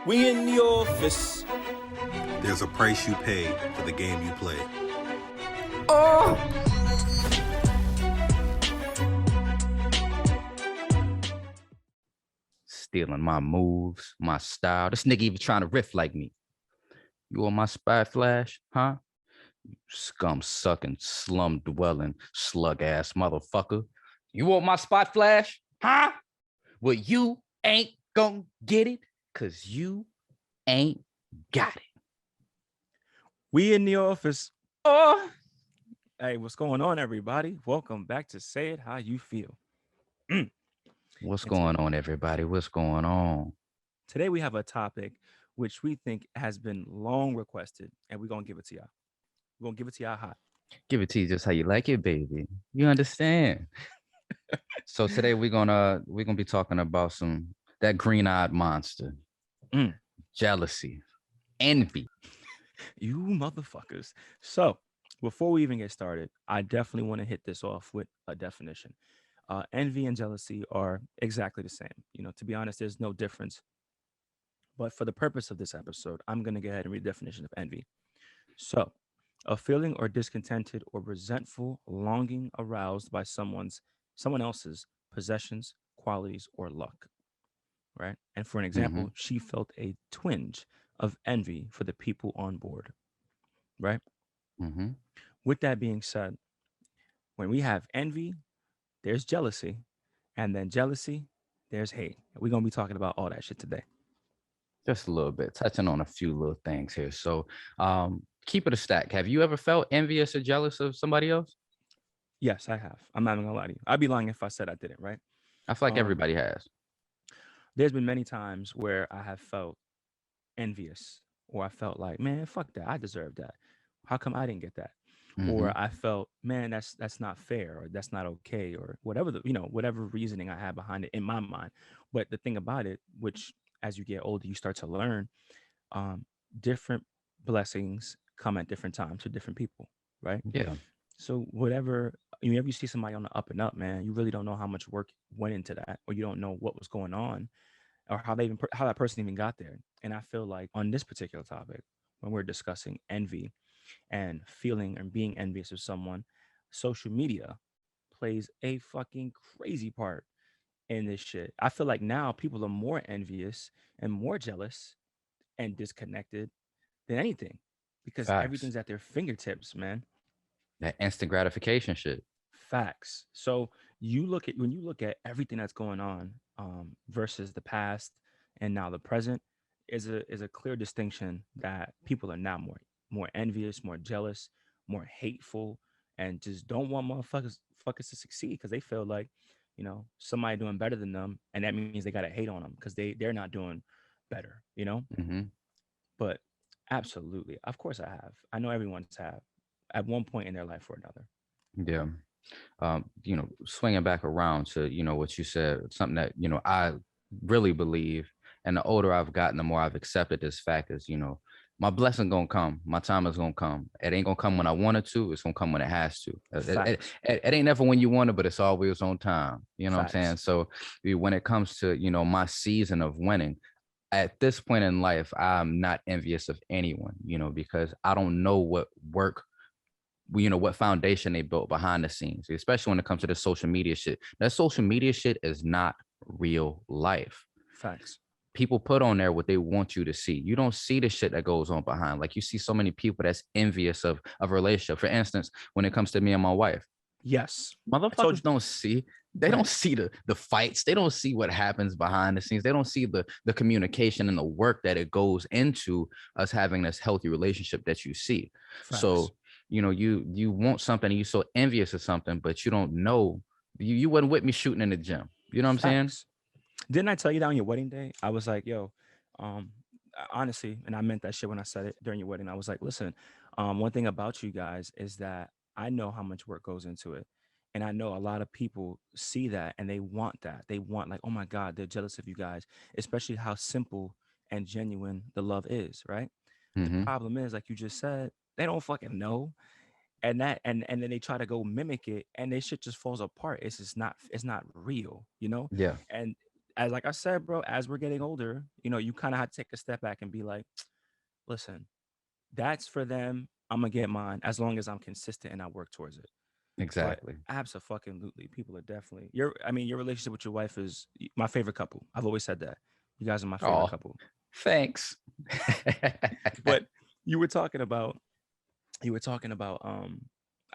We in the office. There's a price you pay for the game you play. Oh! Stealing my moves, my style. This nigga even trying to riff like me. You on my spy flash, huh? Scum sucking, slum dwelling, slug ass motherfucker. You want my spot flash, huh? Well, you ain't gonna get it, cause you ain't got it. We in the office. Oh! Hey, what's going on, everybody? Welcome back to Say It How You Feel. What's going on, everybody? What's going on? Today we have a topic which we think has been long requested, and we're gonna give it to y'all. We're gonna give it to y'all hot. Give it to you just how you like it, baby. You understand? So today we're gonna be talking about that green-eyed monster, jealousy, envy. You motherfuckers. So before we even get started, I definitely want to hit this off with a definition. Envy and jealousy are exactly the same. To be honest, there's no difference. But for the purpose of this episode, I'm going to go ahead and read the definition of envy. So, a feeling or discontented or resentful longing aroused by someone else's possessions, qualities, or luck. Right? And for an example, she felt a twinge of envy for the people on board. Right? Mm-hmm. With that being said, when we have envy, there's jealousy, and then jealousy, there's hate. We're going to be talking about all that shit today. Just a little bit, touching on a few little things here. So, keep it a stack. Have you ever felt envious or jealous of somebody else? Yes, I have. I'm not gonna lie to you. I'd be lying if I said I didn't, right? I feel like everybody has. There's been many times where I have felt envious, or I felt like, man, fuck that. I deserve that. How come I didn't get that? Or I felt, man, that's not fair, or that's not okay, or whatever whatever reasoning I had behind it in my mind. But the thing about it, which as you get older, you start to learn, different blessings come at different times to different people, right? Yeah. So whenever you see somebody on the up and up, man, you really don't know how much work went into that, or you don't know what was going on, or how that person even got there. And I feel like on this particular topic, when we're discussing envy and feeling and being envious of someone, social media plays a fucking crazy part in this shit. I feel like now people are more envious and more jealous and disconnected than anything, because Facts. everything's at their fingertips, man. That instant gratification shit. Facts. So when you look at everything that's going on, versus the past and now the present, is a clear distinction that people are now more envious, more jealous, more hateful, and just don't want fuckers to succeed, because they feel like somebody doing better than them, and that means they gotta hate on them because they're not doing better. Mm-hmm. But absolutely, of course, I know everyone's have at one point in their life or another. Yeah. Swinging back around to, what you said, something that, I really believe. And the older I've gotten, the more I've accepted this fact is, my blessing gonna come. My time is gonna come. It ain't gonna come when I want it to. It's gonna come when it has to. It ain't never when you want it, but it's always on time. You know what I'm saying? So when it comes to, my season of winning, at this point in life, I'm not envious of anyone, because I don't know what work, what foundation they built behind the scenes, especially when it comes to the social media shit. That social media shit is not real life. Facts. People put on there what they want you to see. You don't see the shit that goes on behind. Like, you see so many people that's envious of a relationship. For instance, when it comes to me and my wife. Yes. Motherfuckers don't see. They don't see the fights. They don't see what happens behind the scenes. They don't see the communication and the work that it goes into us having this healthy relationship that you see. Facts. So, you want something, and you're so envious of something, but you don't know. You wasn't with me shooting in the gym. You know what I'm saying? Didn't I tell you that on your wedding day? I was like, yo, honestly, and I meant that shit when I said it during your wedding. I was like, listen, one thing about you guys is that I know how much work goes into it. And I know a lot of people see that and they want that. They want, like, oh my God, they're jealous of you guys, especially how simple and genuine the love is, right? The problem is, like you just said, they don't fucking know. And then they try to go mimic it, and this shit just falls apart. It's not real, Yeah. And as like I said, bro, as we're getting older, you kind of have to take a step back and be like, listen, that's for them. I'm gonna get mine as long as I'm consistent and I work towards it. But Exactly. absolutely, people are definitely your relationship with your wife is my favorite couple. I've always said that. You guys are my favorite Oh, couple. thanks. But you were talking about you were talking about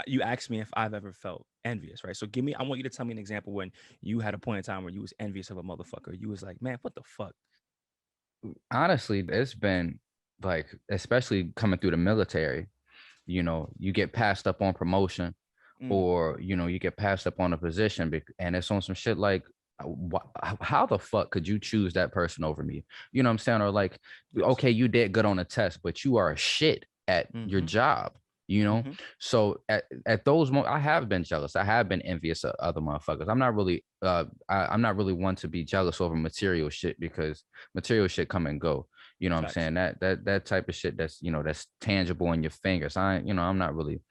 you asked me if I've ever felt envious, right? So I want you to tell me an example when you had a point in time where you was envious of a motherfucker. You was like, man, what the fuck? Honestly, it's been like, especially coming through the military, you get passed up on promotion, Mm, or you get passed up on a position, and it's on some shit like, how the fuck could you choose that person over me? You know what I'm saying? Or like, facts. okay, you did good on a test, but you are a shit at your Mm-hmm. job. you know Mm-hmm. so at those moments, I have been jealous, I have been envious of other motherfuckers. I'm not really one to be jealous over material shit, because material shit come and go. You know what I'm Facts. saying? That type of shit, that's tangible in your fingers. I'm not really,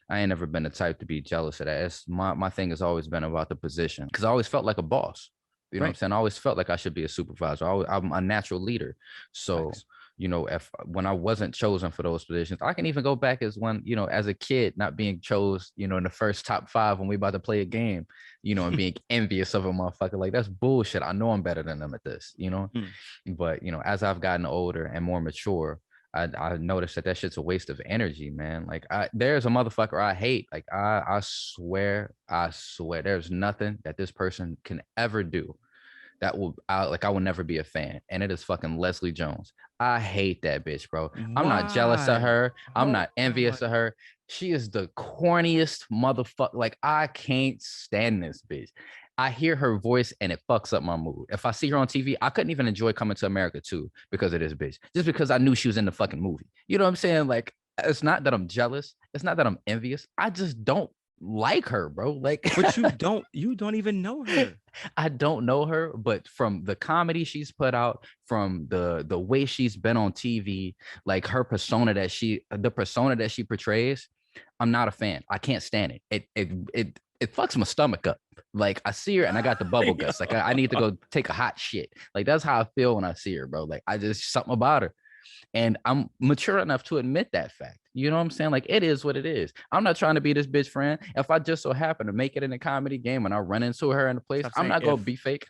I ain't never been the type to be jealous of that. It's my thing has always been about the position, because I always felt like a boss. You know what I'm Right. saying? I always felt like I should be a supervisor. I'm a natural leader. So, Facts. if when I wasn't chosen for those positions, I can even go back as one, as a kid, not being chose, in the first top 5 when we about to play a game, and being envious of a motherfucker. Like, that's bullshit. I know I'm better than them at this. Mm. But as I've gotten older and more mature, I noticed that shit's a waste of energy, man. Like, there's a motherfucker I hate. Like, I swear, there's nothing that this person can ever do that I will never be a fan. And it is fucking Leslie Jones. I hate that bitch, bro. I'm not jealous of Why? her. I'm Hold not envious on. of her. She is the corniest motherfucker. Like, I can't stand this bitch. I hear her voice and it fucks up my mood. If I see her on TV, I couldn't even enjoy Coming to America too, because of this bitch. Just because I knew she was in the fucking movie. You know what I'm saying? Like, it's not that I'm jealous. It's not that I'm envious. I just don't like her, bro. Like, But you don't even know her. I don't know her, but from the comedy she's put out, from the way she's been on TV, like the persona that she portrays, I'm not a fan. I can't stand it. It fucks my stomach up. Like, I see her and I got the bubble guts. Like, I need to go take a hot shit. Like, that's how I feel when I see her, bro. Like, I just something about her. And I'm mature enough to admit that fact. You know what I'm saying? Like, it is what it is. I'm not trying to be this bitch friend. If I just so happen to make it in a comedy game and I run into her in a place, Stop I'm saying not gonna if. be fake.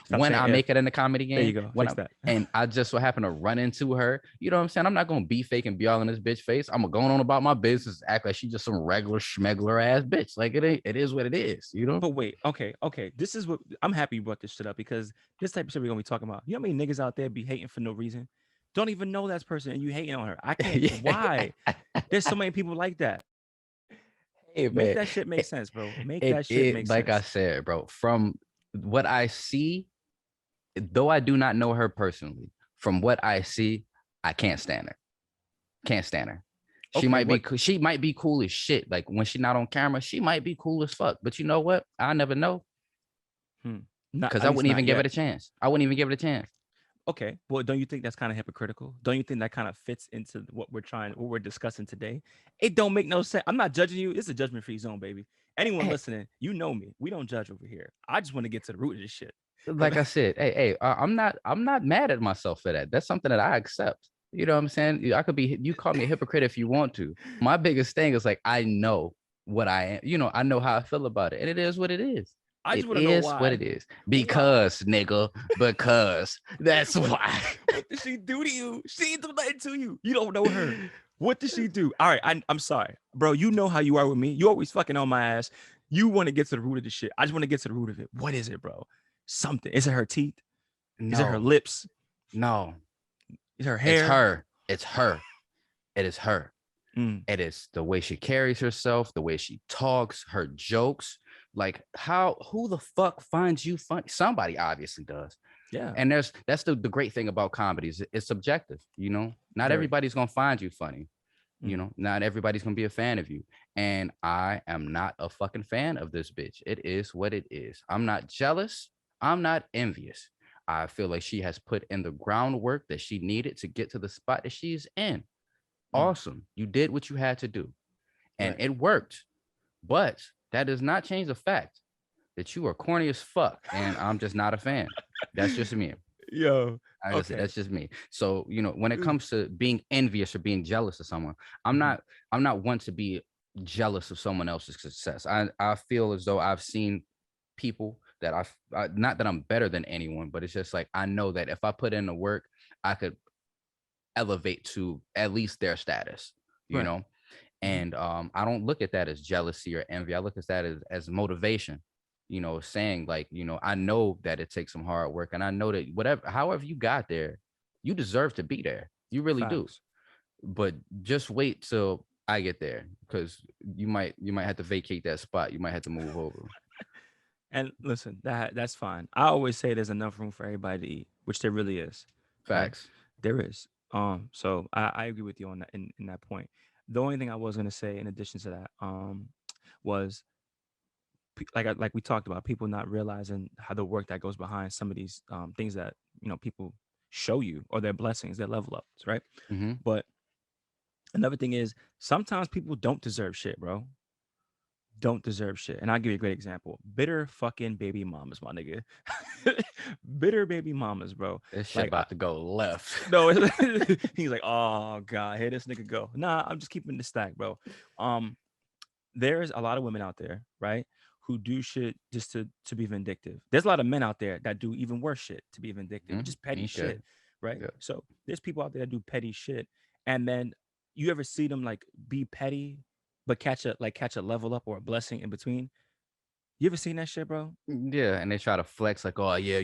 Stop When saying I if. make it in the comedy There you game, go. Fix that. and I just so happen to run into her, you know what I'm saying? I'm not gonna be fake and be all in this bitch face. I'm gonna go on about my business, act like she's just some regular schmegler ass bitch. Like, it is what it is. But wait, okay. This is what I'm happy you brought this shit up because this type of shit we're gonna be talking about. You know how many niggas out there be hating for no reason? Don't even know that person and you hating on her. I can't. Yeah. Why? There's so many people like that. Hey Make man, that shit make it, sense, bro. Make it that shit it make like I sense. said, bro, from what I see, though I do not know her personally, from what I see, I can't stand her. Can't stand her. She Okay, might be what? she might be cool as shit. Like, when she's not on camera, she might be cool as fuck. But you know what? I never know, Hmm. Not because at I least wouldn't not even give it yet. a chance. I wouldn't even give it a chance. Okay. Well, don't you think that's kind of hypocritical? Don't you think that kind of fits into what we're discussing today? It don't make no sense. I'm not judging you. It's a judgment free zone, baby. Anyone Hey, listening, you know me. We don't judge over here. I just want to get to the root of this shit. Cause like I said, hey, I'm not mad at myself for that. That's something that I accept. You know what I'm saying? You call me a hypocrite if you want to. My biggest thing is, like, I know what I am. I know how I feel about it, and it is what it is. I just It want to know is what it why. is. Why? Because, nigga, because that's What why. what did she do to you? She did nothing to you. You don't know her. What did she do? All right, I'm sorry, bro. You know how you are with me. You always fucking on my ass. You want to get to the root of the shit. I just want to get to the root of it. What is it, bro? Something. Is it her teeth? Is it her No, lips? no, Is it her it's hair? her. It's her. It is her. Mm, It is the way she carries herself, the way she talks, her jokes. Like, who the fuck finds you funny? Somebody obviously does. yeah, And that's the great thing about comedies. It's subjective. Not very. everybody's gonna find you funny. Mm, Not everybody's gonna be a fan of you. And I am not a fucking fan of this bitch. It is what it is. I'm not jealous. I'm not envious. I feel like she has put in the groundwork that she needed to get to the spot that she's in. mm, Awesome. You did what you had to do, and right. it worked. But that does not change the fact that you are corny as fuck, and I'm just not a fan. That's just me. Yo, Like I said, okay. that's just me. So, when it Ooh, comes to being envious or being jealous of someone, I'm mhm, not I'm not one to be jealous of someone else's success. I feel as though I've seen people that not that I'm better than anyone, but it's just like I know that if I put in the work, I could elevate to at least their status, you right. know? Mhm, And I don't look at that as jealousy or envy. I look at that as motivation, saying like, I know that it takes some hard work, and I know that however you got there, you deserve to be there. You really do. facts. But just wait till I get there, because you might have to vacate that spot. You might have to move over. And listen, that's fine. I always say there's enough room for everybody to eat, which there really is. Okay, Facts. there is. So I agree with you on that in that point. The only thing I was gonna say in addition to that, was like we talked about people not realizing how the work that goes behind some of these things that people show you or their blessings, their level ups, right? Mm-hmm. But another thing is sometimes people don't deserve shit, bro. Don't deserve shit. And I'll give you a great example. Bitter fucking baby mamas, my nigga. Bitter baby mamas, bro. This shit Like, about to go left. no, he's like, oh God, here this nigga go. Nah, I'm just keeping the stack, bro. Um, there's a lot of women out there, right, who do shit just to be vindictive. There's a lot of men out there that do even worse shit to be vindictive, Mhm. just petty Okay. shit, right? Yeah. So there's people out there that do petty shit, and then you ever see them like be petty, but catch a level up or a blessing in between? You ever seen that shit, bro? Yeah, and they try to flex like, oh yeah,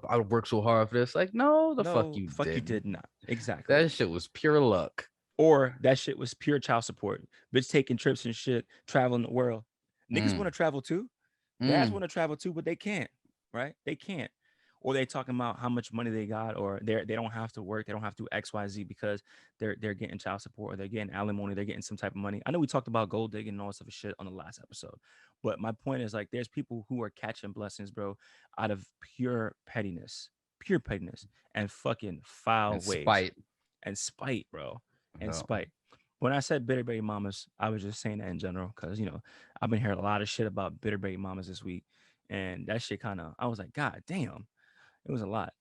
I worked so hard for this. Like, no, the fuck No, you fuck you didn't. did not. Exactly. That shit was pure luck. Or that shit was pure child support. Bitch taking trips and shit, traveling the world. Niggas want Mm, to travel too. Dads mm. want to travel too, but they can't, right? They can't. Or they talking about how much money they got, or they don't have to work, they don't have to do XYZ because they're getting child support or they're getting alimony, they're getting some type of money. I know we talked about gold digging and all this other shit on the last episode, but my point is like there's people who are catching blessings, bro, out of pure pettiness, and fucking foul And ways spite. and spite, bro, and Yeah. spite. When I said bitter baby mamas, I was just saying that in general because I've been hearing a lot of shit about bitter baby mamas this week, and that shit kind of I was like, God damn, it was a lot.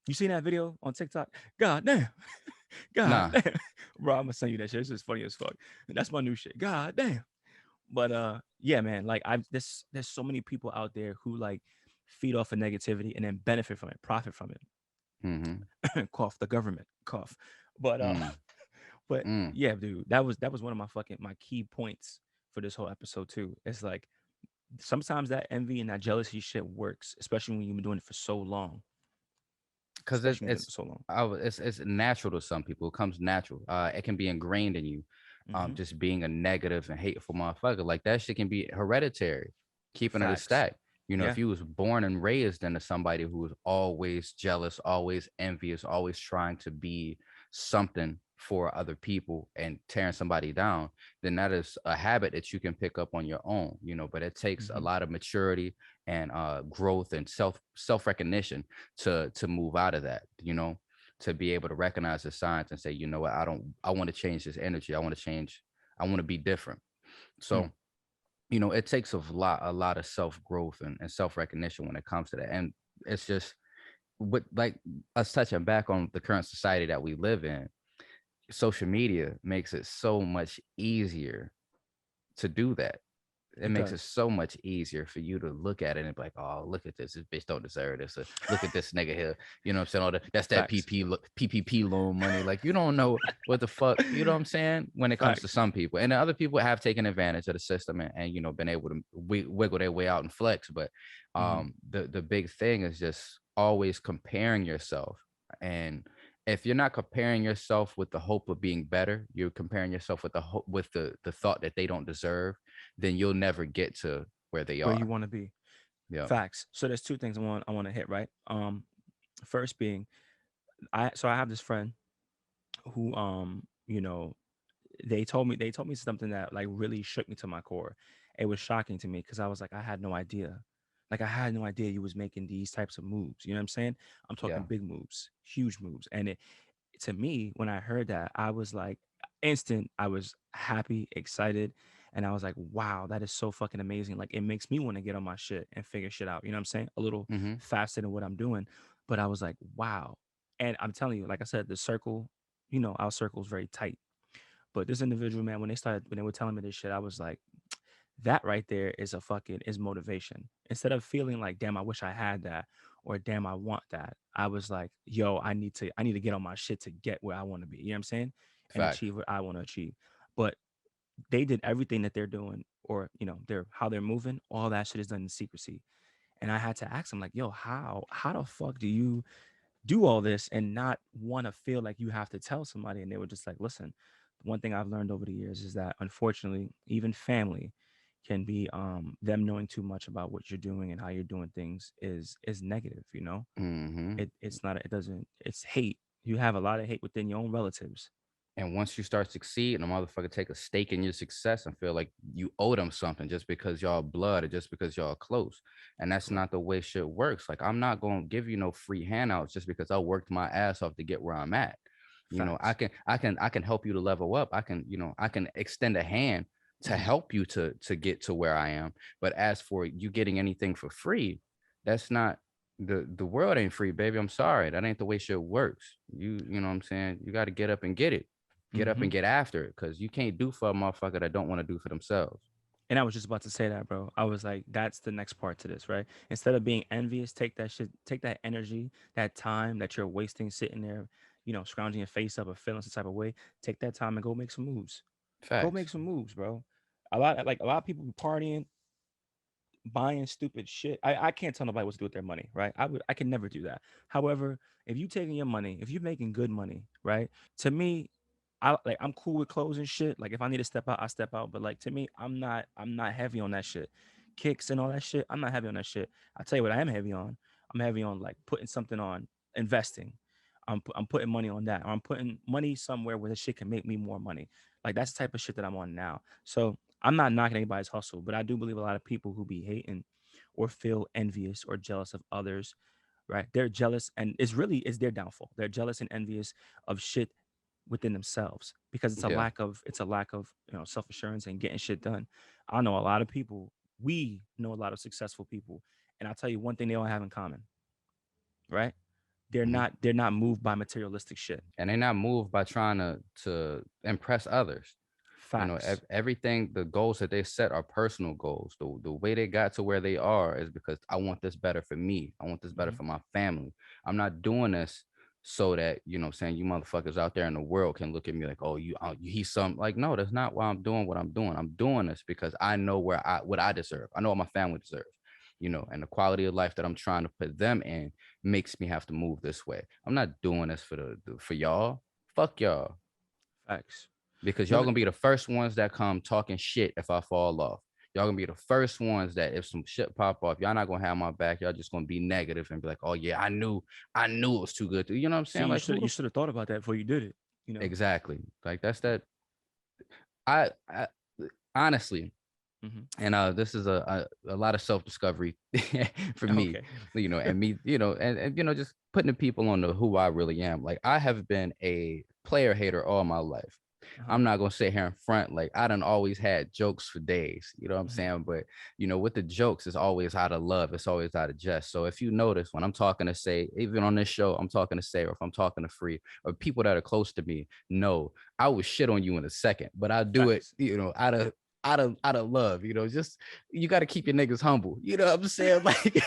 You seen that video on TikTok? God damn, God Nah, damn, bro, I'm gonna send you that shit. It's just funny as fuck. That's my new shit. God damn. But yeah, man, like there's so many people out there who like feed off of negativity and then benefit from it, profit from mm-hmm. it. Cough the government, cough. But Mm, but mm. yeah, dude, that was one of my key points for this whole episode too. It's like sometimes that envy and that jealousy shit works, especially when you've been doing it for so long. Because Especially when you've been doing it for so long. it's natural to some people. It comes natural. It can be ingrained in you. Hmm. Just being a negative and hateful motherfucker, like that shit can be hereditary. Keeping it a Facts. stack. If Yeah. you was born and raised into somebody who was always jealous, always envious, always trying to be something for other people and tearing somebody down, then that is a habit that you can pick up on your own. But it takes a Hmm. lot of maturity and growth and self recognition to move out of that, to be able to recognize the signs and say, what, I want to change this energy. I want to change. I want to be different. Mm. So, it takes a lot of self growth and self recognition when it comes to that. And it's just what, like, us touching back on the current society that we live in, social media makes it so much easier to do that. It It makes it does. so much easier for you to look at it and be like, oh, look at this. This bitch don't deserve this. Look at this nigga here. You know what I'm saying? That's that Facts. PPP loan money. Like, you don't know what the fuck, you know what I'm saying? When it comes to Facts. some people. And other people have taken advantage of the system and been able to wiggle their way out and flex. But Hmm. the big thing is just always comparing yourself. And if you're not comparing yourself with the hope of being better, you're comparing yourself with the hope, with the thought that they don't deserve, then you'll never get to where they Where you are. want to be. Yeah. Facts. So there's two things I want to hit, right? First being I have this friend who they told me something that like really shook me to my core. It was shocking to me because I was like, I had no idea. Like I had no idea you was making these types of moves. You know what I'm saying? I'm talking Yeah. big moves, huge moves. And it to me, when I heard that, I was like instant, I was happy, excited, and I was like, wow, that is so fucking amazing. Like it makes me want to get on my shit and figure shit out. You know what I'm saying? A little Mm-hmm. faster than what I'm doing. But I was like, wow. And I'm telling you, like I said, the circle, our circle is very tight. But this individual, man, when they were telling me this shit, I was like, that right there is a fucking is motivation. Instead of feeling like, damn, I wish I had that, or damn, I want that, I was like, yo, I need to get on my shit to get where I want to be. You know what I'm saying? And Facts. achieve what I want to achieve. But they did everything that they're doing, or they're how they're moving, all that shit is done in secrecy. And I had to ask them, like, yo, how the fuck do you do all this and not want to feel like you have to tell somebody? And they were just like, listen, one thing I've learned over the years is that unfortunately, even family can be them knowing too much about what you're doing and how you're doing things is negative, Hmm. it's not, it doesn't, it's hate. You have a lot of hate within your own relatives. And once you start succeeding, a motherfucker take a stake in your success and feel like you owe them something just because y'all blood or just because y'all close. And that's Correct. not the way shit works. Like, I'm not gonna give you no free handouts just because I worked my ass off to get where I'm at. You know, I Facts. can I can help you to level up. I can extend a hand to Hmm. help you to get to where I am. But as for you getting anything for free, that's not the world ain't free, baby. I'm sorry. That ain't the way shit works. You know what I'm saying? You got to get up and get it. Get up Hmm. and get after it, because you can't do for a motherfucker that don't want to do for themselves. And I was just about to say that, bro. I was like, that's the next part to this, right? Instead of being envious, take that shit, take that energy, that time that you're wasting sitting there, scrounging your face up or feeling some type of way. Take that time and go make some moves. Go make Facts. some moves, bro. A lot of people be partying, buying stupid shit. I can't tell nobody what to do with their money, right? I can never do that. However, if you taking your money, if you're making good money, right? To me, I'm cool with clothes and shit. Like if I need to step out, I step out. But like to me, I'm not heavy on that shit. Kicks and all that shit. I'm not heavy on that shit. I tell you what I am heavy on. I'm heavy on like putting something on, investing. I'm putting money on that. Or I'm putting money somewhere where the shit can make me more money. Like that's the type of shit that I'm on now. So I'm not knocking anybody's hustle, but I do believe a lot of people who be hating or feel envious or jealous of others, right? They're jealous, and it's their downfall. They're jealous and envious of shit within themselves because Yeah. it's a lack of self assurance and getting shit done. I know a lot of people. We know a lot of successful people, and I'll tell you one thing they all have in common, right? They're Hmm. not they're not moved by materialistic shit. And they're not moved by trying to impress others. You know, Facts. everything, the goals that they set are personal goals. The way they got to where they are is because I want this better for me. I want this better Hmm. for my family. I'm not doing this so that, I'm saying, you motherfuckers out there in the world can look at me like, oh, he's some, like, no, that's not why I'm doing what I'm doing. I'm doing this because I know what I deserve. I know what my family deserves. And the quality of life that I'm trying to put them in makes me have to move this way. I'm not doing this for y'all. Fuck y'all, Facts. because y'all Another. gonna be the first ones that come talking shit if I fall off. Y'all gonna be the first ones that if some shit pop off, y'all not gonna have my back. Y'all just gonna be negative and be like, "Oh yeah, I knew it was too good." You know what I'm See, saying? Like, you should have thought about that before you did it. You know. exactly? Like, that's that. I honestly, Hmm. and this is a lot of self discovery for me, Okay. and me, and just putting the people on the who I really am. Like, I have been a player hater all my life. Uh-huh. I'm not gonna sit here in front, like, I done always had jokes for days, you know what I'm Hmm. saying? But with the jokes, it's always out of love, it's always out of jest. So if you notice, when I'm talking to Say, even on this show, I'm talking to Say, or if I'm talking to Free, or people that are close to me, no, I would shit on you in a second, but I do it, Facts. out of love, just, you got to keep your niggas humble, you know what I'm saying? Like,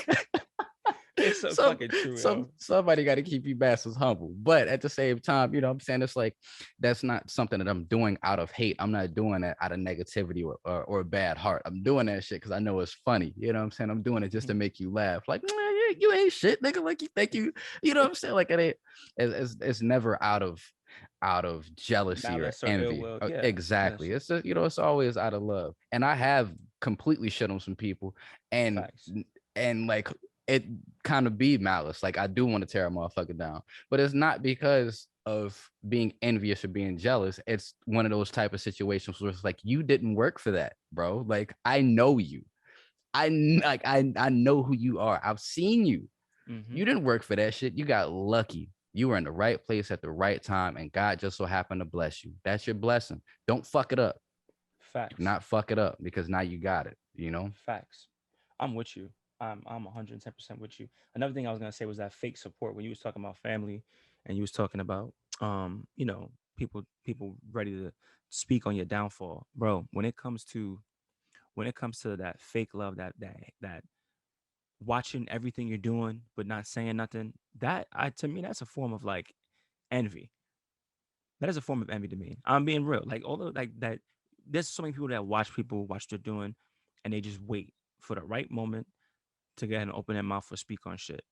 It's so some fucking true, some yo. somebody got to keep you bastards humble, but at the same time, what I'm saying, it's like, that's not something that I'm doing out of hate. I'm not doing that out of negativity or a bad heart. I'm doing that shit because I know it's funny, you know what I'm saying? I'm doing it just to Mhm. make you laugh, like, man, you ain't shit, nigga, like, you think you know what I'm saying? Like, it ain't, it's never out of jealousy or Malice or ill envy. will. Yeah. Exactly. Yes. It's just, it's always out of love. And I have completely shit on some people, and Facts. like, it kind of be malice. Like, I do want to tear a motherfucker down, but it's not because of being envious or being jealous. It's one of those type of situations where it's like, you didn't work for that, bro. Like, I know you. I know who you are. I've seen you. Hmm. You didn't work for that shit. You got lucky. You were in the right place at the right time, and God just so happened to bless you. That's your blessing. Don't fuck it up. Do Facts. not fuck it up, because now you got it. Facts. I'm with you. I'm 110% with you. Another thing I was gonna say was that fake support when you was talking about family, and you was talking about you know, people ready to speak on your downfall, bro. When it comes to that fake love, that watching everything you're doing but not saying nothing, that I to me that's a form of like envy. That is a form of envy to me. I'm being real. Like although like that, there's so many people that watch people watch what they're doing, and they just wait for the right moment to go ahead and open their mouth or speak on shit.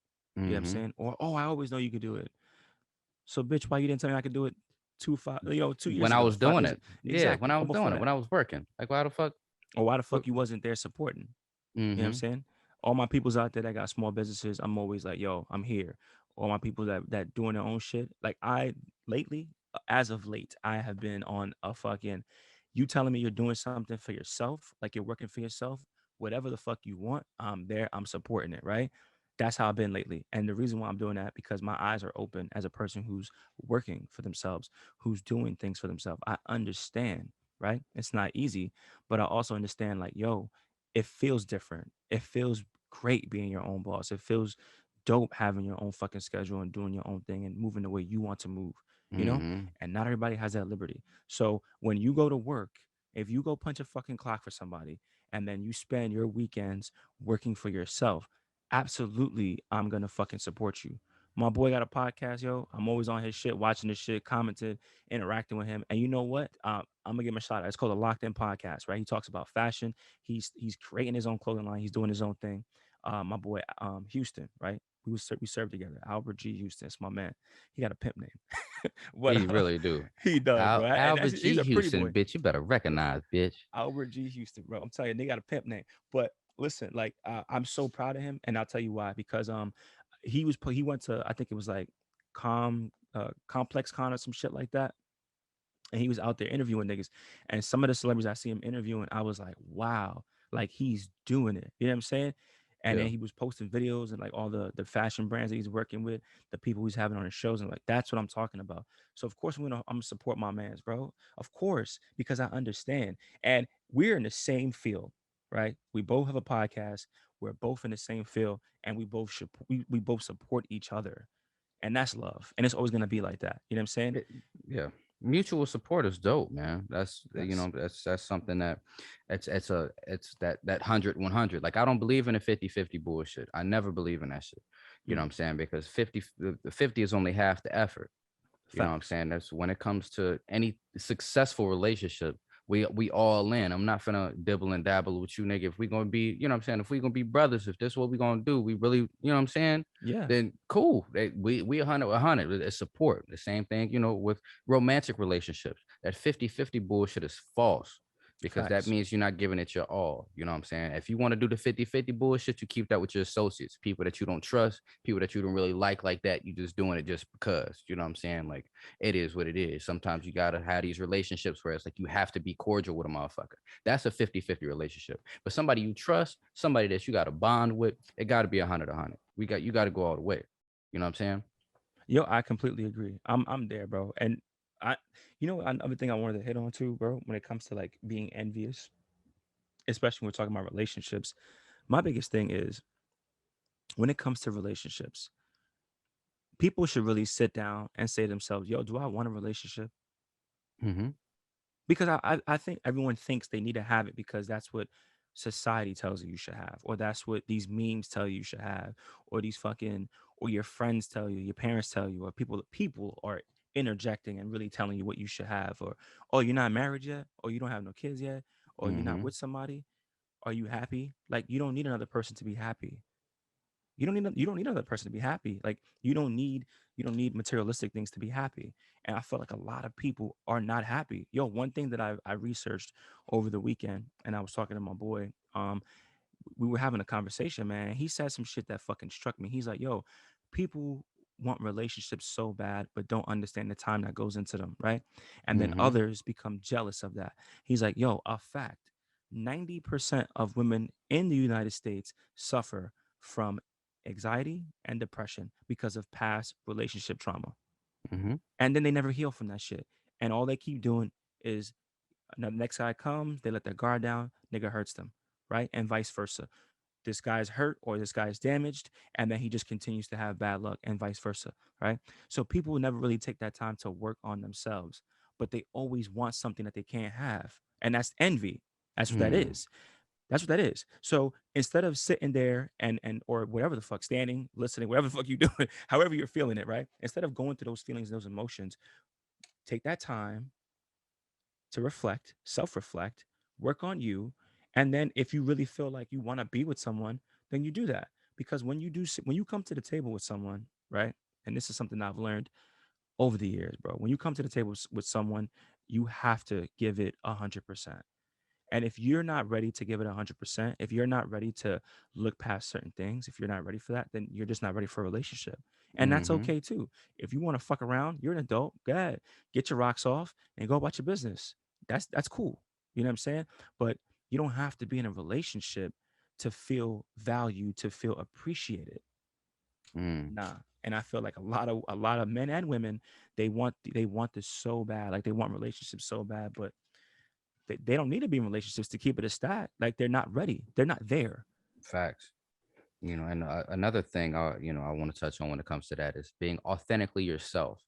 You know what I'm Mm-hmm. saying? Or oh, I always know you could do it. So bitch, why you didn't tell me I could do it 2 years When I ago, was five doing years it, yeah, when exactly, I or was before doing it, that, when I was working, like why the fuck? or why the What? fuck you wasn't there supporting? You know what I'm Mm-hmm. saying? All my peoples out there that got small businesses, I'm always like, yo, I'm here. All my people that doing their own shit. Like I lately, as of late, I have been on a fucking you telling me you're doing something for yourself, like you're working for yourself, whatever the fuck you want, I'm there, I'm supporting it, right? That's how I've been lately. And the reason why I'm doing that because my eyes are open as a person who's working for themselves, who's doing things for themselves. I understand, right? It's not easy, but I also understand like, yo, it feels different. It feels great being your own boss. It feels dope having your own fucking schedule and doing your own thing and moving the way you want to move, you know? Mm-hmm. And not everybody has that liberty. So when you go to work, if you go punch a fucking clock for somebody and then you spend your weekends working for yourself, absolutely I'm gonna fucking support you. My boy got a podcast, yo. I'm always on his shit, watching his shit, commenting, interacting with him. And you know what? I'm gonna give him a shout out. It's called the Locked In Podcast, right? He talks about fashion. He's creating his own clothing line. He's doing his own thing. My boy Houston, right? We served together. Albert G. Houston, it's my man. He got a pimp name, but He really do. he does, bro. And Albert he's G. a pretty Houston, boy. bitch, you better recognize, bitch. Albert G. Houston, bro. I'm telling you, they got a pimp name. But listen, like I'm so proud of him, and I'll tell you why. Because he went to I think it was like Complex Con or some shit like that, and he was out there interviewing niggas. And some of the celebrities I see him interviewing, I was like, wow, like he's doing it. You know what I'm saying? And Yeah. then he was posting videos and like all the fashion brands that he's working with, the people he's having on his shows, and like that's what I'm talking about. So of course I'm gonna support my man's, bro. Of course, because I understand. And we're in the same field, right? We both have a podcast. We're both in the same field, and we both support each other, and that's love. And it's always gonna be like that. You know what I'm saying? It- yeah, mutual support is dope, man. That's Yes. that's something that it's that 100 100. Like I don't believe in a 50 50 bullshit. I never believe in that shit. You know what Mm, I'm saying? Because 50 the 50 is only half the effort. You know what I'm facts. saying? That's when it comes to any successful relationship. We all in. I'm not gonna dibble and dabble with you, nigga. If we gonna be, you know what I'm saying, if we gonna be brothers, if this is what we gonna do, we really, you know what I'm saying, Yeah. then cool. We 100 it's support. The same thing, with romantic relationships. That 50 50 bullshit is false because that Facts. means you're not giving it your all. You know what I'm saying? If you want to do the 50 50 bullshit, you keep that with your associates, people that you don't trust, people that you don't really like that. You just doing it just because, you know what I'm saying? Like it is what it is. Sometimes you gotta have these relationships where it's like you have to be cordial with a motherfucker. That's a 50 50 relationship. But somebody you trust, somebody that you got a bond with, it gotta be 100 100. You gotta go all the way. You know what I'm saying? Yo, I completely agree. I'm there, bro. And I, another thing I wanted to hit on too, bro, when it comes to like being envious, especially when we're talking about relationships. My biggest thing is when it comes to relationships, people should really sit down and say to themselves, "Yo, do I want a relationship?" Mm-hmm. Because I think everyone thinks they need to have it because that's what society tells you should have, or that's what these memes tell you should have, or these fucking or your friends tell you, your parents tell you, or people are interjecting and really telling you what you should have, or oh, you're not married yet, or you don't have no kids yet, or you're not Mm-hmm. with somebody. Are you happy? Like you don't need another person to be happy. You don't need another person to be happy. Like you don't need materialistic things to be happy. And I feel like a lot of people are not happy. Yo, one thing that I researched over the weekend, and I was talking to my boy. We were having a conversation, man. And he said some shit that fucking struck me. He's like, yo, people want relationships so bad, but don't understand the time that goes into them, right? And then Mm-hmm. others become jealous of that. He's like, yo, a fact 90% of women in the United States suffer from anxiety and depression because of past relationship trauma. Mm-hmm. And then they never heal from that shit. And all they keep doing is the next guy comes, they let their guard down, nigga hurts them, right? And vice versa. this guy's hurt or this guy's damaged, and then he just continues to have bad luck and vice versa, right? So people never really take that time to work on themselves, but they always want something that they can't have, and that's envy. That's what that Mm, is. That's what that is. So instead of sitting there and or whatever the fuck, standing, listening, whatever the fuck you doing, however you're feeling it, right? Instead of going through those feelings, those emotions, take that time to reflect, self-reflect, work on you, and then if you really feel like you want to be with someone, then you do that. Because when you come to the table with someone, right? And this is something I've learned over the years, bro. When you come to the table with someone, you have to give it 100%. And if you're not ready to give it 100%, if you're not ready to look past certain things, if you're not ready for that, then you're just not ready for a relationship. And that's mm-hmm, okay too. If you want to fuck around, you're an adult, go ahead, get your rocks off and go about your business. That's cool. You know what I'm saying? But you don't have to be in a relationship to feel valued, to feel appreciated. mm, Nah. And I feel like a lot of men and women, they want this so bad. Like they want relationships so bad, but they don't need to be in relationships to keep it a stat. Like they're not ready. They're not there. facts. And another thing, I want to touch on when it comes to that is being authentically yourself.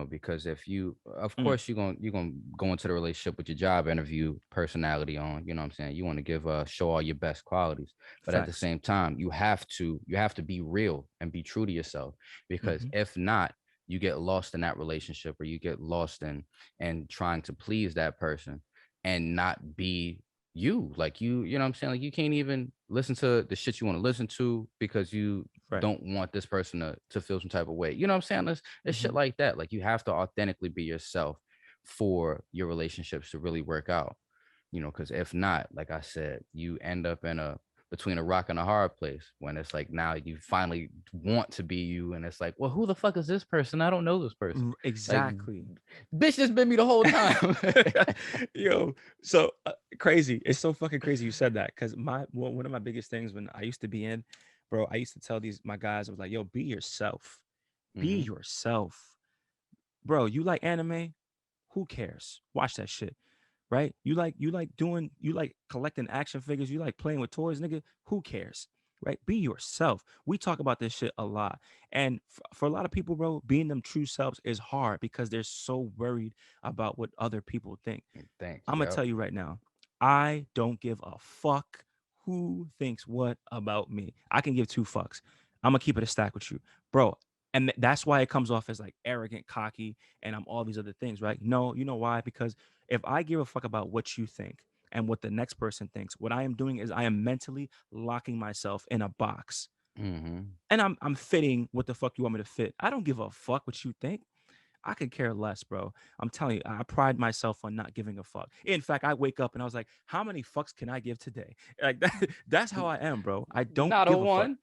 Because if you, of Mm, course, you're gonna go into the relationship with your job interview personality on. You know what I'm saying? You want to show all your best qualities, but at the facts. same time, you have to be real and be true to yourself, because Mm-hmm. if not, you get lost in that relationship, or you get lost in and trying to please that person and not be you. Like, you know what I'm saying? Like, you can't even listen to the shit you want to listen to because you Right. don't want this person to feel some type of way. You know what I'm saying? It's Mm-hmm. shit like that. Like, you have to authentically be yourself for your relationships to really work out. Because if not, like I said, you end up in a between a rock and a hard place when it's like now you finally want to be you, and it's like, well, who the fuck is this person? I don't know this person. Like, Exactly. bitch, just been me the whole time. Yo, so crazy. It's so fucking crazy you said that because one of my biggest things when I used to be in, bro, I used to tell these my guys, I was like, yo, be yourself. Be Hmm. yourself. Bro, you like anime? Who cares? Watch that shit. Right? You like collecting action figures, you like playing with toys, nigga. Who cares? Right? Be yourself. We talk about this shit a lot. And for a lot of people, bro, being them true selves is hard because they're so worried about what other people think. Thanks. I'm gonna Yep. tell you right now, I don't give a fuck who thinks what about me. I can give two fucks. I'm gonna keep it a stack with you, bro. And that's why it comes off as like arrogant, cocky, and I'm all these other things, right? No, you know why? Because if I give a fuck about what you think and what the next person thinks, what I am doing is I am mentally locking myself in a box. Hmm. And I'm fitting what the fuck you want me to fit. I don't give a fuck what you think. I could care less, bro. I'm telling you, I pride myself on not giving a fuck. In fact, I wake up and I was like, how many fucks can I give today? Like that's how I am, bro. I don't Not a give a fuck. one.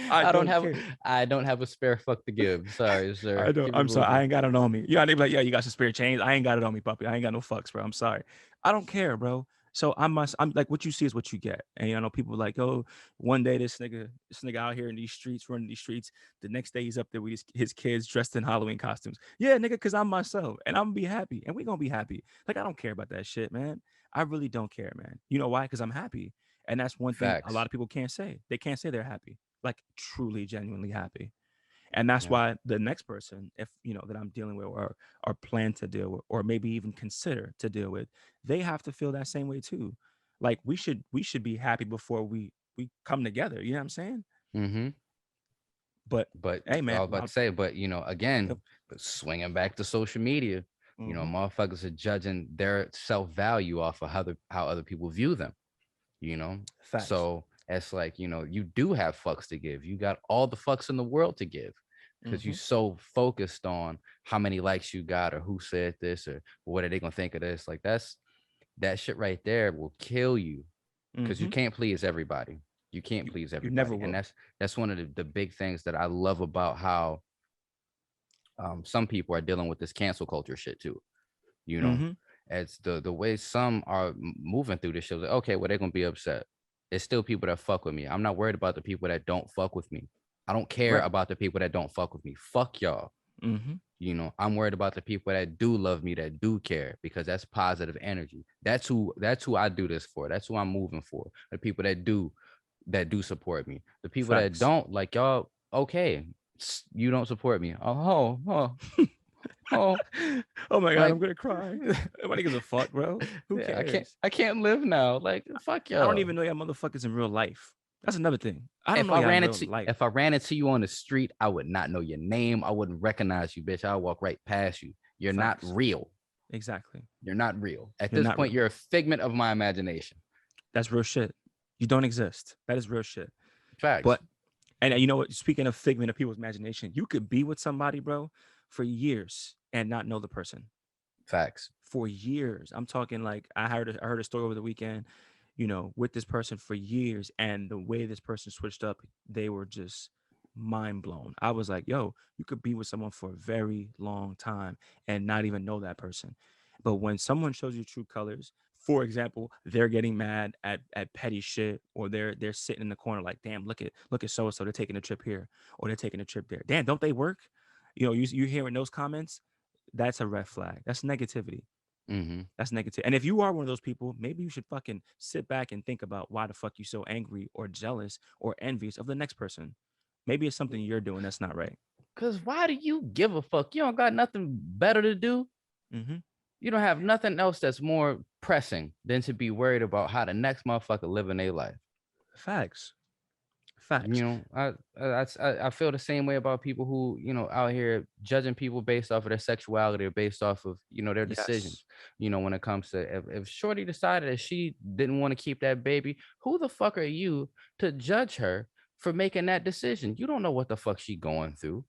I I don't don't have care. I don't have a spare fuck to give. Sorry, I sir. don't. Keep it I'm sorry. I moving. ain't got it on me. Yeah, they be like, yeah, you got some spirit chains. I ain't got it on me, puppy. I ain't got no fucks, bro. I'm sorry. I don't care, bro. So I'm like, what you see is what you get. And you know, people are like, oh, one day this nigga out here in these streets, running these streets. The next day he's up there with his kids dressed in Halloween costumes. Yeah, nigga, because I'm myself and I'm gonna be happy, and we gonna be happy. Like I don't care about that shit, man. I really don't care, man. You know why? Because I'm happy, and that's one thing a lot Facts. of people can't say. They can't say they're happy, like truly, genuinely happy. And that's Yeah. why the next person, if you know that I'm dealing with or plan to deal with, or maybe even consider to deal with, they have to feel that same way too. Like we should be happy before we come together. You know what I'm saying? Hmm. But But hey, I man, was about to say, but yep, again, but swinging back to social media, mm-hmm, motherfuckers are judging their self value off of how other people view them. you know facts. so it's like, you do have fucks to give. You got all the fucks in the world to give, because you Mm-hmm, so focused on how many likes you got, or who said this, or what are they gonna think of this. Like, that shit right there will kill you, because you mm-hmm. can't please everybody. You can't You please you never everybody, and will. that's one of the big things that I love about how some people are dealing with this cancel culture shit too. you know Mm-hmm. as the way some are moving through this shit. Like, okay, well, they're gonna be upset. It's still people that fuck with me. I'm not worried about the people that don't fuck with me. I don't care Right. about the people that don't fuck with me. Fuck y'all. Mm-hmm. I'm worried about the people that do love me, that do care, because that's positive energy. That's who I do this for. That's who I'm moving for. The people that do support me. The people that Facts. don't, like y'all, okay, you don't support me. Oh, Oh my god, like I'm gonna cry. Nobody gives a fuck, bro. Who yeah, I can't cares? I can't live now. Like fuck I don't y'all. even know y'all motherfuckers in real life. That's another thing. I don't If know I y'all in ran real into life. if I ran into you on the street, I would not know your name. I wouldn't recognize you, bitch. I'll walk right past you. You're not Facts. real. Exactly. You're not real. At You're this not point, real. you're a figment of my imagination. That's real shit. You don't exist. That is real shit. Facts. But and you know what? Speaking of figment of people's imagination, you could be with somebody, bro, for years and not know the person. Facts. For years. I'm talking like I heard a story over the weekend, with this person for years, and the way this person switched up, they were just mind blown. I was like, yo, you could be with someone for a very long time and not even know that person. But when someone shows you true colors, for example, they're getting mad at petty shit, or they're sitting in the corner like, damn, look at so and so, they're taking a trip here or they're taking a trip there. Damn, don't they work? You hearing those comments, that's a red flag. That's negativity. Mm-hmm. That's negative. And if you are one of those people, maybe you should fucking sit back and think about why the fuck you so angry or jealous or envious of the next person. Maybe it's something you're doing that's not right. Cause why do you give a fuck? You don't got nothing better to do. Mm-hmm. You don't have nothing else that's more pressing than to be worried about how the next motherfucker living their life. Facts. Facts. I feel the same way about people who out here judging people based off of their sexuality or based off of their Yes. decisions. When it comes to if Shorty decided that she didn't want to keep that baby, who the fuck are you to judge her for making that decision? You don't know what the fuck she going through.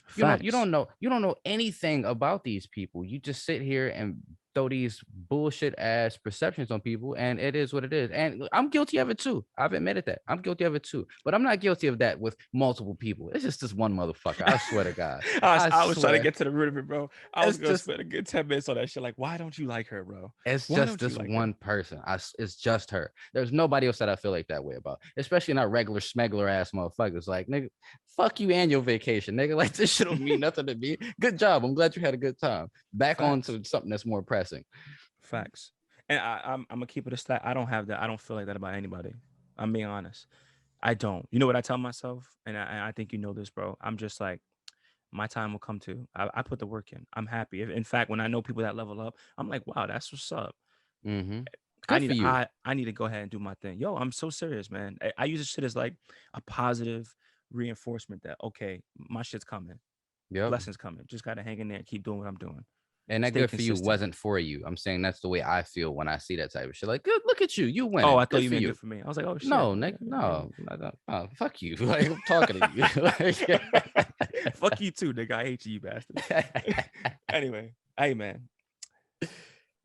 Facts. You don't know anything about these people. You just sit here and throw these bullshit ass perceptions on people, and it is what it is. And I'm guilty of it too. I've admitted that. I'm guilty of it too. But I'm not guilty of that with multiple people. It's just this one motherfucker. I swear to God. I I was trying to swear. get to the root of it, bro. I was It's gonna just spend a good 10 minutes on that shit. Like, why don't you like her, bro? It's Why just don't you this like her? one person. It's just her. There's nobody else that I feel like that way about, especially not regular smuggler ass motherfuckers. Like, nigga, fuck you and your vacation, nigga. Like, this shit don't mean nothing to me. Good job. I'm glad you had a good time. Back on Facts. to something that's more pressing. Facts. And I'm gonna keep it a stat. I don't have that. I don't feel like that about anybody. I'm being honest. I don't. You know what I tell myself, and I think you know this, bro. I'm just like, my time will come too. I put the work in. I'm happy. In fact, when I know people that level up, I'm like, wow, that's what's up. Mm-hmm. I Good need for you. I need to go ahead and do my thing. Yo, I'm so serious, man. I use this shit as like a positive reinforcement that okay, my shit's coming, Yep. blessings coming. Just gotta hang in there and keep doing what I'm doing. And that Stay good for you consistent. wasn't for you. I'm saying that's the way I feel when I see that type of shit. Like, good, look at you. You Oh, winning. I thought Good you for meant good you. for me. I was like, oh shit, No, yeah, Nick, yeah. no. Fuck you. Like, I'm talking to you. Like, Fuck you too, nigga. I hate you, you bastard. Anyway, hey man.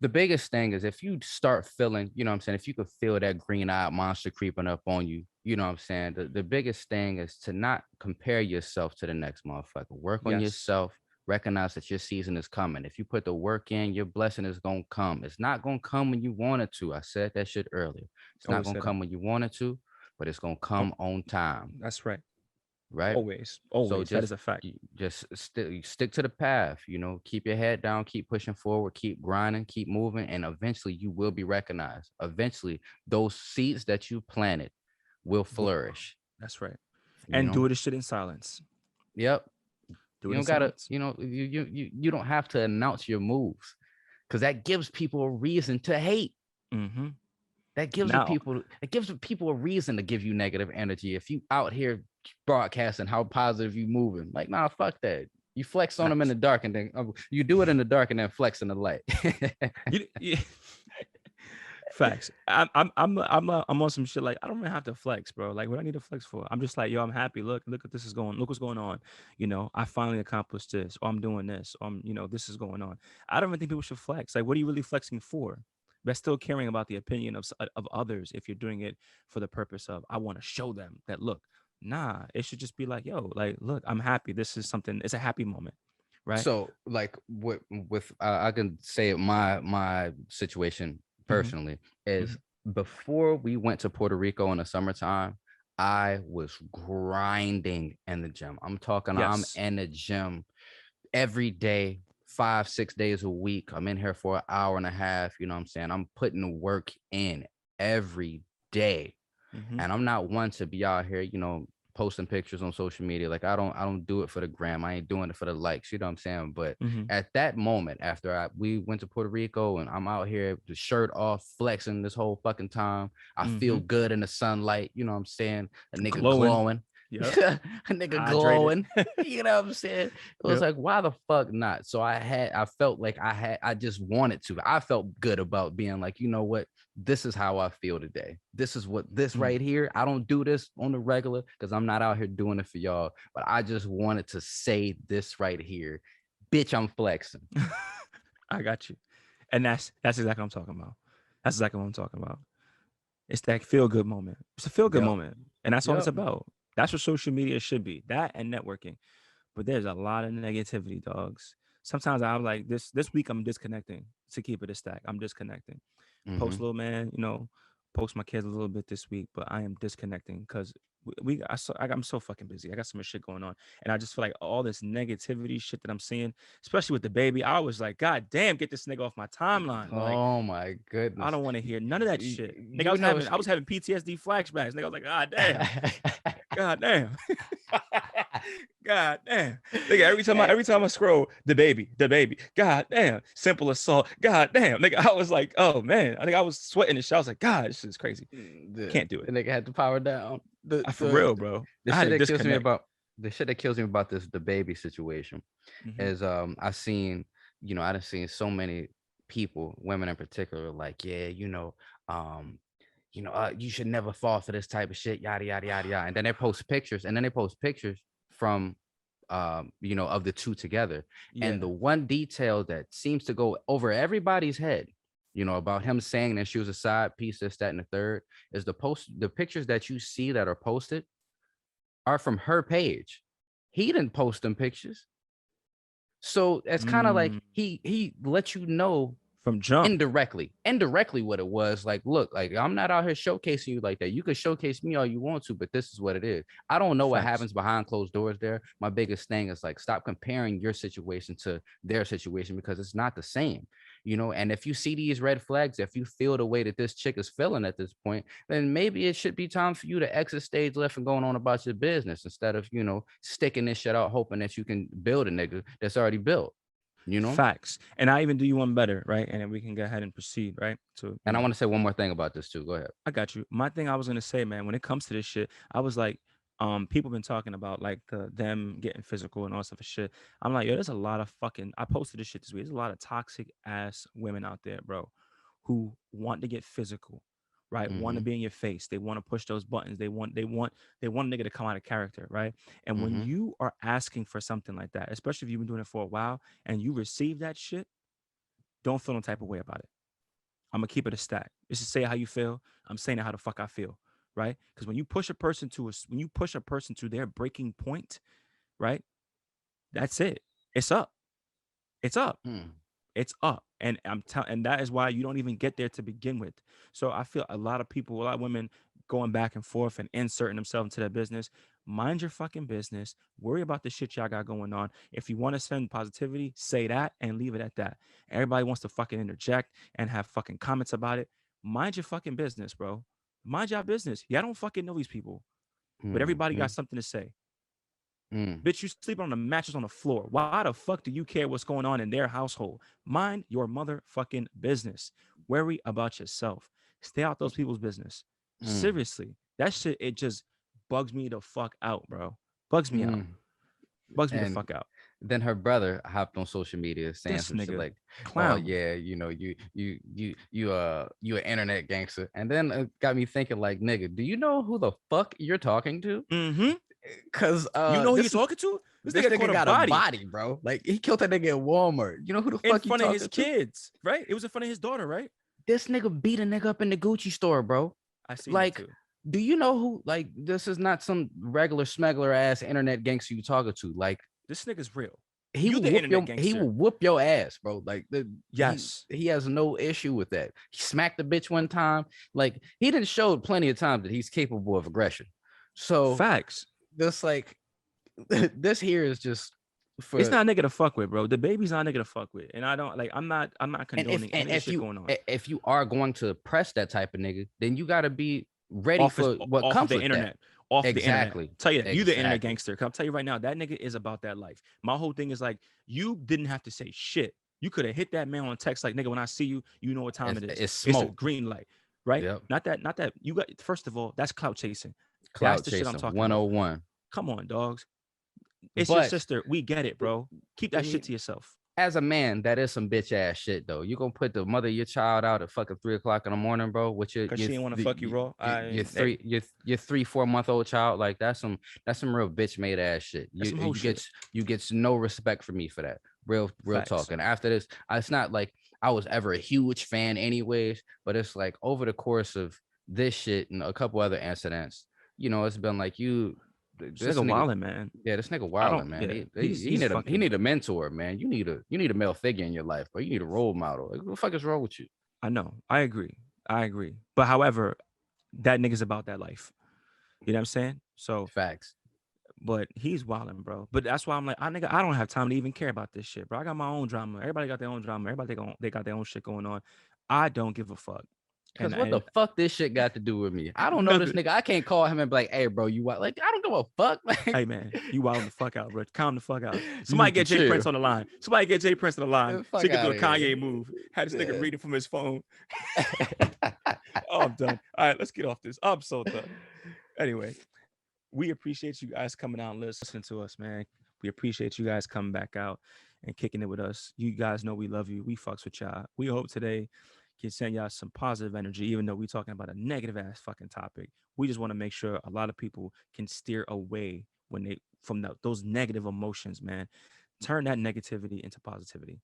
the biggest thing is if you start feeling, what I'm saying, if you could feel that green-eyed monster creeping up on you, you know what I'm saying? The biggest thing is to not compare yourself to the next motherfucker. Work on Yes, yourself. Recognize that your season is coming. If you put the work in, your blessing is gonna come. It's not gonna come when you want it to. I said that shit earlier. It's not always gonna said that. come when you want it to, but it's gonna Oh, come on time, that's right. right? Always, So always. That is just a fact. stick to the path, keep your head down, keep pushing forward, keep grinding, keep moving, and eventually you will be recognized. Eventually, those seeds that you planted will Will grow. flourish. That's right. You And know? do this shit in silence. Yep. Do You it in don't gotta, silence. you don't have to announce your moves because that gives people a reason to hate. Mm-hmm. That gives the Now, people it gives the people a reason to give you negative energy. If you out here broadcasting how positive you moving, like nah, fuck that. You flex on them in facts. the dark and then you do it in the dark and then flex in the light. You, facts. I'm on some shit like I don't even have to flex, bro. Like what I need to flex for. I'm just like, yo, I'm happy. Look what this is going. Look what's going on. I finally accomplished this, or I'm doing this, or this is going on. I don't even think people should flex. Like, what are you really flexing for? But still caring about the opinion of others if you're doing it for the purpose of I want to show them that look. Nah, it should just be like, yo, like, look, I'm happy. This is something. It's a happy moment, right? So like with I can say my situation Mm-hmm. personally Mm-hmm. is before we went to Puerto Rico in the summertime, I was grinding in the gym. I'm talking I'm Yes. in the gym every day, 5, 6 days a week. I'm in here for an hour and a half. You know what I'm saying? I'm putting the work in every day. Mm-hmm. And I'm not one to be out here, posting pictures on social media. Like I don't do it for the gram. I ain't doing it for the likes. You know what I'm saying? But Mm-hmm. at that moment, after we went to Puerto Rico and I'm out here, the shirt off, flexing this whole fucking time. I Mm-hmm. feel good in the sunlight. You know what I'm saying? A nigga Glowing. glowing. Yep. A nigga Hydrated. glowing. You know what I'm saying? It was Yep. like, why the fuck not? So I felt like I just wanted to. I felt good about being like, you know what? This is how I feel today. This is what this Mm. right here. I don't do this on the regular because I'm not out here doing it for y'all. But I just wanted to say this right here. Bitch, I'm flexing. I got you. And that's exactly what I'm talking about. That's exactly what I'm talking about. It's that feel good moment. It's a feel good Yep. moment. And that's all it's Yep. about. That's what social media should be. That and networking. But there's a lot of negativity, dogs. Sometimes I'm like this week I'm disconnecting to keep it a stack. I'm disconnecting. Post Mm-hmm. little man, post my kids a little bit this week, but I am disconnecting because I'm so fucking busy. I got so much shit going on, and I just feel like all this negativity shit that I'm seeing, especially with the baby. I was like, God damn, get this nigga off my timeline. Like, Oh my I goodness. don't want to hear none of that shit, nigga. I You was know, having I was having PTSD flashbacks. Nigga, I was like, God damn, God damn. Nigga, every time I scroll, the baby, God damn, simple assault, God damn. Nigga, I was like, oh man. I think I was sweating and shit. I was like, God, this is crazy. the, Can't do it. the nigga had to power down. The For the real, bro. the I had shit to that kills me disconnect. about the shit that kills me about the baby situation Mm-hmm. is I seen, I done seen so many people, women in particular, like, yeah, um, you should never fall for this type of shit, yada yada yada yada. And then they post pictures, from of the two together. And Yeah. the one detail that seems to go over everybody's head, about him saying that she was a side piece, this, that, and the third, is the pictures that you see that are posted are from her page. He didn't post them pictures. So it's kind of like Mm. he let you know From jump. indirectly what it was. Like, look, like, I'm not out here showcasing you like that. You can showcase me all you want to, but this is what it is. I don't know what Facts. happens behind closed doors there. My biggest thing is, like, stop comparing your situation to their situation, because it's not the same. And if you see these red flags, if you feel the way that this chick is feeling at this point, then maybe it should be time for you to exit stage left and going on about your business, instead of sticking this shit out hoping that you can build a nigga that's already built. you know Facts. And I even do you one better, right? And then we can go ahead and proceed, right? So, And I want to say one more thing about this too. Go ahead. I got you. My thing I was gonna say, man, when it comes to this shit, I was like, people been talking about like them getting physical and all stuff of shit. I'm like, yo, there's a lot of fucking. I posted this shit this week. There's a lot of toxic ass women out there, bro, who want to get physical, right? Want to Mm-hmm. be in your face. They want to push those buttons. They want a nigga to come out of character, right? And when Mm-hmm. you are asking for something like that, especially if you've been doing it for a while and you receive that shit, don't feel no type of way about it. I'm gonna keep it a stack. This is say how you feel. I'm saying it how the fuck I feel, right? Because when you push a person to their breaking point, right? That's it. It's up. It's up. Mm. It's up. And and that is why you don't even get there to begin with. So I feel a lot of people, a lot of women going back and forth and inserting themselves into their business. Mind your fucking business. Worry about the shit y'all got going on. If you want to send positivity, say that and leave it at that. Everybody wants to fucking interject and have fucking comments about it. Mind your fucking business, bro. Mind your business. Y'all don't fucking know these people, but everybody Mm-hmm. got something to say. Mm. Bitch, you sleep on the mattress on the floor. Why the fuck do you care what's going on in their household? Mind your motherfucking business. Worry about yourself. Stay out those people's business. Mm. Seriously, that shit, it just bugs me the fuck out, bro. Bugs me out. Mm. Bugs me the And fuck out. then her brother hopped on social media saying This some shit nigga, like, "Oh clown. yeah, you an internet gangster," and then got me thinking, like, nigga, do you know who the fuck you're talking to? Mm-hmm. Cause You know who you're this talking to? This this nigga nigga caught a got a body body, bro. Like, he killed that nigga at Walmart. You know who the in fuck you front of his talking to? kids, right? It was in front of his daughter, right? This nigga beat a nigga up in the Gucci store, bro. I seen that Like, too. do you know who? Like, this is not some regular smuggler ass internet gangster you talking to. Like, This nigga's real. he You will the whoop internet your he gangster. will whoop your ass, bro. Like, Yes. he has no issue with that. He smacked the bitch one time. Like, he didn't show plenty of times that he's capable of aggression. So Facts. this, like, this here is just It's for not a nigga to fuck with, bro. The baby's not a nigga to fuck with, and I don't like. I'm not condoning any of this shit going on. if you are going to press that type of nigga, then you got to be ready Off his for what off of comes the with that. internet. Off the internet. Exactly. Tell you that you the internet Exactly. gangster. Cause I'll tell you right now, that nigga is about that life. My whole thing is like you didn't have to say shit. You could have hit that man on text like nigga, when I see you, you know what time it is. It's It's a smoke. green light, right? Yep. Not that you got. First of all, that's clout chasing. That's Cloud the shit I'm chasing talking about. 101. Come on, dogs. It's your But sister. We get it, bro. Keep that shit to yourself. as a man, that is some bitch ass shit though. You gonna put the mother of your child out at fucking 3 o'clock in the morning, bro, with Cause she ain't want to fuck you, bro. Hey, your 3 4 month old child. Like that's some real bitch made ass shit. that's some whole shit. You get no respect from me for that. Real Facts. talk. And after this, it's not like I was ever a huge fan anyways, but it's like over the course of this shit and a couple other incidents, it's been like This this nigga nigga. wildin', man. Yeah, this nigga I wilding, don't. man. Yeah, He he's he fucking. need a mentor, man. You need a male figure in your life, but you need a role model. Like, what the fuck is wrong with you? I know. I agree. I agree. But however, that nigga's about that life. You know what I'm saying? So, Facts. but he's wilding, bro. But that's why I'm like, nigga, I don't have time to even care about this shit, bro. I got my own drama. Everybody got their own drama. They got their own shit going on. I don't give a fuck. Cause what the And fuck this shit got to do with me? I don't know this nothing. nigga. I can't call him and be like, "Hey, bro, you what?" Like, I don't give a fuck. Like, Hey man, you wilding the fuck out, bro. Calm the fuck out. you Somebody need to get Jay Prince chill. on the line. Somebody get Jay Prince on the line so Fuck he could do out a of here. Kanye move. Had this nigga Yeah. reading from his phone. Oh, I'm done. All right, let's get off this. I'm so done. Anyway, we appreciate you guys coming out and listening to us, man. We appreciate you guys coming back out and kicking it with us. You guys know we love you. We fucks with y'all. We hope today can send y'all some positive energy, even though we're talking about a negative ass fucking topic. We just want to make sure a lot of people can steer away when they from those negative emotions, man. Turn that negativity into positivity.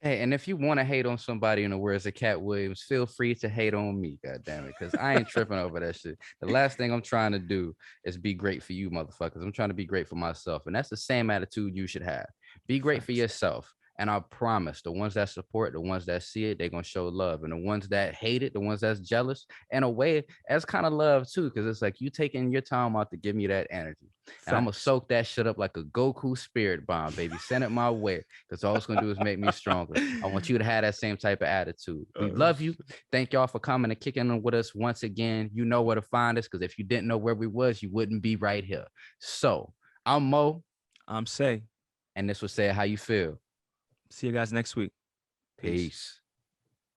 Hey, and if you want to hate on somebody in the words of Cat Williams, feel free to hate on me, god damn it, because I ain't tripping over that shit. The last thing I'm trying to do is be great for you, motherfuckers. I'm trying to be great for myself, and that's the same attitude you should have. Be great for Facts. yourself, and I promise, the ones that support, the ones that see it, they're gonna show love, and the ones that hate it, the ones that's jealous, in a way, that's kind of love too, because it's like you taking your time out to give me that energy, and I'm gonna Facts. soak that shit up like a Goku spirit bomb, baby. Send it my way, because all it's gonna do is make me stronger. I want you to have that same type of attitude. We Oh, love you. Thank y'all for coming and kicking in with us once again. You know where to find us, because if you didn't know where we was, you wouldn't be right here. So I'm Mo, I'm Say. and this was Say How You Feel. See you guys next week. Peace. Peace.